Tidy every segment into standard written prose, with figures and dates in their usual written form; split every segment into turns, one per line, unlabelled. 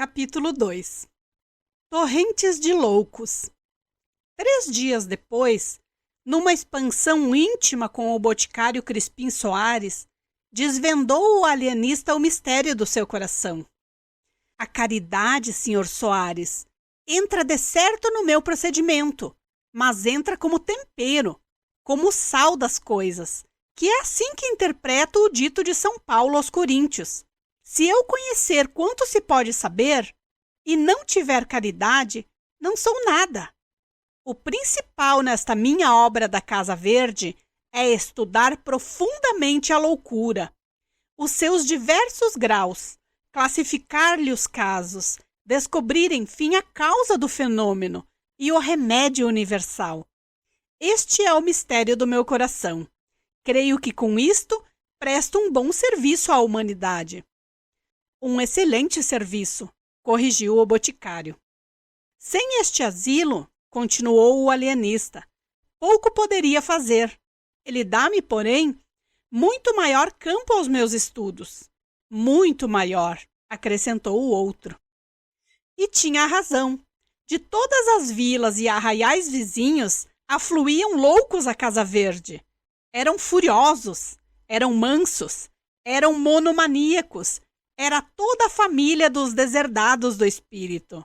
Capítulo 2. Torrentes de loucos. 3 dias depois, numa expansão íntima com o boticário Crispim Soares, desvendou o alienista o mistério do seu coração. A caridade, Sr. Soares, entra de certo no meu procedimento, mas entra como tempero, como sal das coisas, que é assim que interpreto o dito de São Paulo aos Coríntios. Se eu conhecer quanto se pode saber, e não tiver caridade, não sou nada. O principal nesta minha obra da Casa Verde é estudar profundamente a loucura, os seus diversos graus, classificar-lhe os casos, descobrir, enfim, a causa do fenômeno e o remédio universal. Este é o mistério do meu coração. Creio que com isto presto um bom serviço à humanidade. Um excelente serviço, corrigiu o boticário. Sem este asilo, continuou o alienista, pouco poderia fazer. Ele dá-me, porém, muito maior campo aos meus estudos. Muito maior, acrescentou o outro. E tinha razão. De todas as vilas e arraiais vizinhos, afluíam loucos à Casa Verde. Eram furiosos, eram mansos, eram monomaníacos, era toda a família dos deserdados do espírito.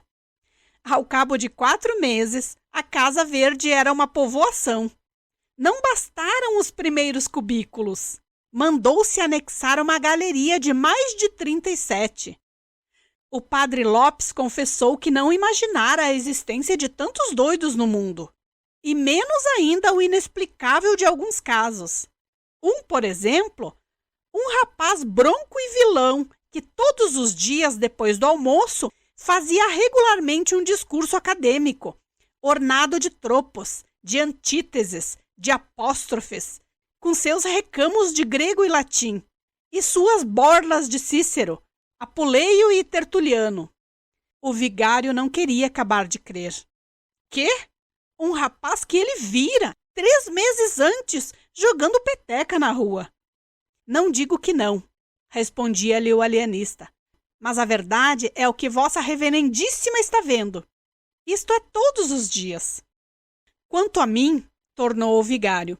Ao cabo de 4 meses, a Casa Verde era uma povoação. Não bastaram os primeiros cubículos. Mandou-se anexar uma galeria de mais de 37. O padre Lopes confessou que não imaginara a existência de tantos doidos no mundo, e menos ainda o inexplicável de alguns casos. Por exemplo, um rapaz bronco e vilão que todos os dias depois do almoço fazia regularmente um discurso acadêmico, ornado de tropos, de antíteses, de apóstrofes, com seus recamos de grego e latim, e suas borlas de Cícero, Apuleio e Tertuliano. O vigário não queria acabar de crer. Quê? Um rapaz que ele vira 3 meses antes, jogando peteca na rua. Não digo que não, respondia-lhe o alienista, mas a verdade é o que vossa reverendíssima está vendo. Isto é todos os dias. Quanto a mim, tornou o vigário,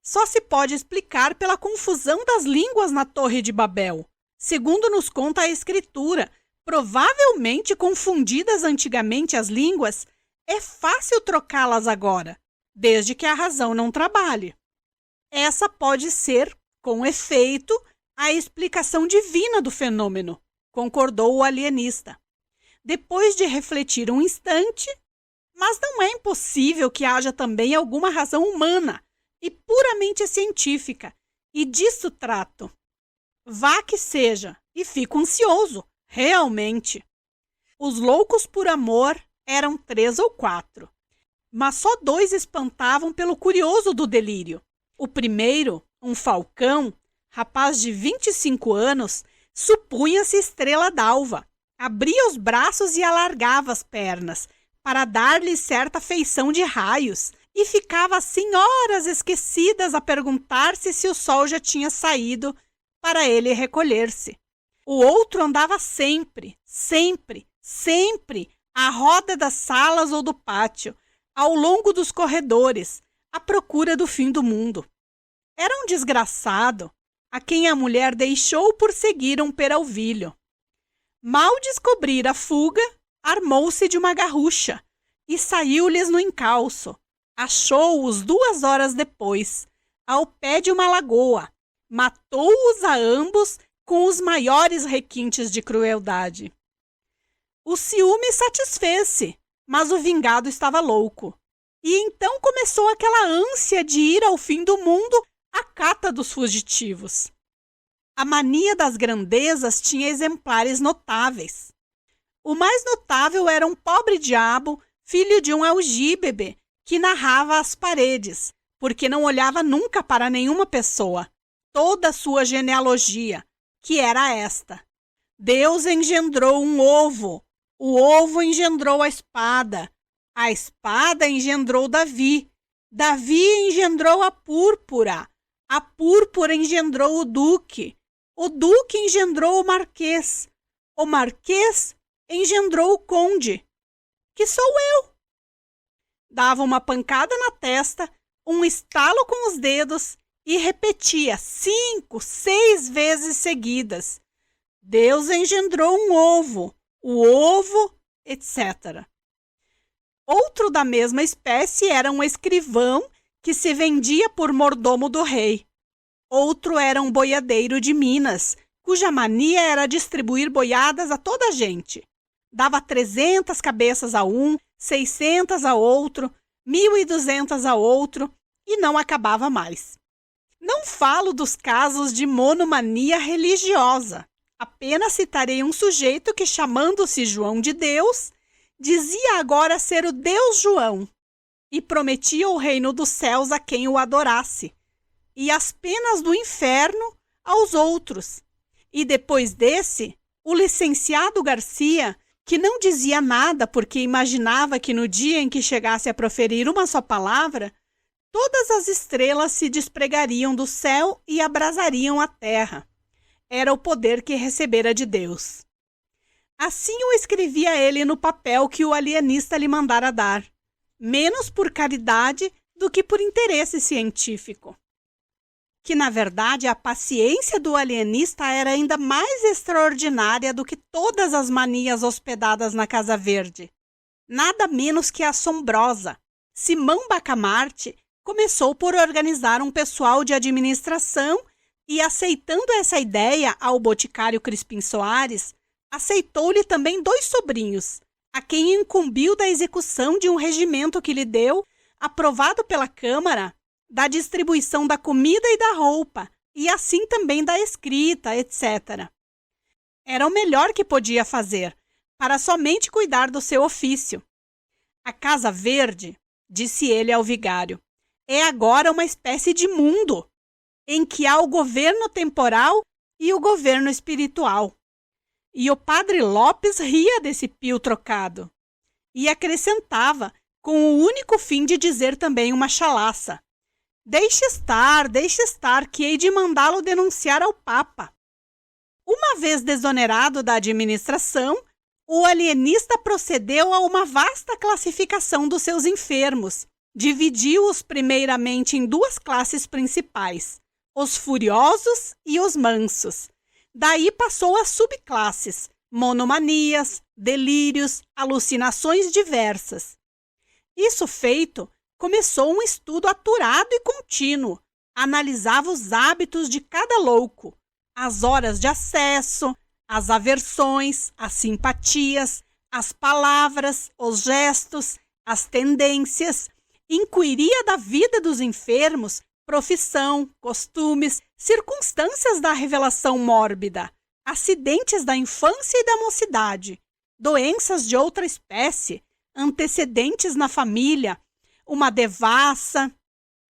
só se pode explicar pela confusão das línguas na Torre de Babel, segundo nos conta a Escritura. Provavelmente confundidas antigamente as línguas, é fácil trocá-las agora, desde que a razão não trabalhe. Essa pode ser, com efeito, a explicação divina do fenômeno, concordou o alienista. Depois de refletir um instante, mas não é impossível que haja também alguma razão humana e puramente científica, e disso trato. Vá que seja, e fico ansioso, realmente. Os loucos por amor eram 3 ou 4, mas só 2 espantavam pelo curioso do delírio. O primeiro, um falcão, rapaz de 25 anos, supunha-se estrela d'alva, abria os braços e alargava as pernas, para dar-lhe certa feição de raios, e ficava assim horas esquecidas a perguntar-se se o sol já tinha saído para ele recolher-se. O outro andava sempre, à roda das salas ou do pátio, ao longo dos corredores, à procura do fim do mundo. Era um desgraçado, a quem a mulher deixou por seguir um peralvilho. Mal descobrir a fuga, armou-se de uma garrucha e saiu-lhes no encalço. Achou-os 2 horas depois, ao pé de uma lagoa. Matou-os a ambos com os maiores requintes de crueldade. O ciúme satisfez-se, mas o vingado estava louco. E então começou aquela ânsia de ir ao fim do mundo à cata dos fugitivos. A mania das grandezas tinha exemplares notáveis. O mais notável era um pobre diabo, filho de um algíbebe, que narrava às paredes, porque não olhava nunca para nenhuma pessoa, toda a sua genealogia, que era esta: Deus engendrou um ovo, o ovo engendrou a espada engendrou Davi, Davi engendrou a púrpura engendrou o duque engendrou o marquês engendrou o conde, que sou eu. Dava uma pancada na testa, um estalo com os dedos e repetia 5, 6 vezes seguidas. Deus engendrou um ovo, o ovo, etc. Outro da mesma espécie era um escrivão que se vendia por mordomo do rei. Outro era um boiadeiro de Minas, cuja mania era distribuir boiadas a toda a gente. Dava 300 cabeças a um, 600 a outro, 1.200 a outro, e não acabava mais. Não falo dos casos de monomania religiosa. Apenas citarei um sujeito que, chamando-se João de Deus, dizia agora ser o Deus João e prometia o reino dos céus a quem o adorasse e as penas do inferno aos outros. E depois desse, o licenciado Garcia, que não dizia nada porque imaginava que no dia em que chegasse a proferir uma só palavra, todas as estrelas se despregariam do céu e abrasariam a terra. Era o poder que recebera de Deus. Assim o escrevia ele no papel que o alienista lhe mandara dar, menos por caridade do que por interesse científico. Que, na verdade, a paciência do alienista era ainda mais extraordinária do que todas as manias hospedadas na Casa Verde. Nada menos que assombrosa. Simão Bacamarte começou por organizar um pessoal de administração e, aceitando essa ideia ao boticário Crispim Soares, aceitou-lhe também 2 sobrinhos, a quem incumbiu da execução de um regimento que lhe deu, aprovado pela Câmara, da distribuição da comida e da roupa, e assim também da escrita, etc. Era o melhor que podia fazer, para somente cuidar do seu ofício. A Casa Verde, disse ele ao vigário, é agora uma espécie de mundo, em que há o governo temporal e o governo espiritual. E o padre Lopes ria desse pio trocado, e acrescentava, com o único fim de dizer também uma chalaça: deixe estar, que hei de mandá-lo denunciar ao Papa. Uma vez desonerado da administração, o alienista procedeu a uma vasta classificação dos seus enfermos. Dividiu-os primeiramente em 2 classes principais, os furiosos e os mansos. Daí passou a subclasses, monomanias, delírios, alucinações diversas. Isso feito, começou um estudo aturado e contínuo. Analisava os hábitos de cada louco, as horas de acesso, as aversões, as simpatias, as palavras, os gestos, as tendências, inquiria da vida dos enfermos, profissão, costumes, circunstâncias da revelação mórbida, acidentes da infância e da mocidade, doenças de outra espécie, antecedentes na família, uma devassa,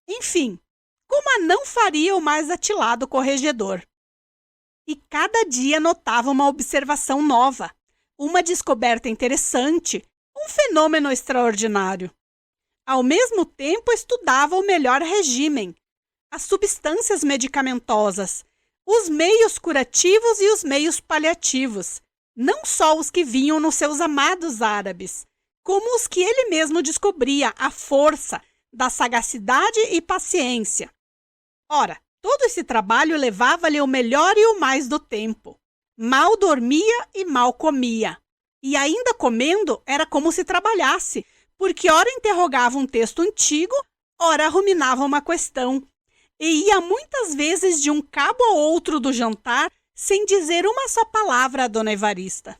enfim, como a não faria o mais atilado corregedor. E cada dia notava uma observação nova, uma descoberta interessante, um fenômeno extraordinário. Ao mesmo tempo, estudava o melhor regime, as substâncias medicamentosas, os meios curativos e os meios paliativos, não só os que vinham nos seus amados árabes, como os que ele mesmo descobria à força da sagacidade e paciência. Ora, todo esse trabalho levava-lhe o melhor e o mais do tempo. Mal dormia e mal comia. E ainda comendo era como se trabalhasse, porque ora interrogava um texto antigo, ora ruminava uma questão, e ia muitas vezes de um cabo ao outro do jantar sem dizer uma só palavra a Dona Evarista.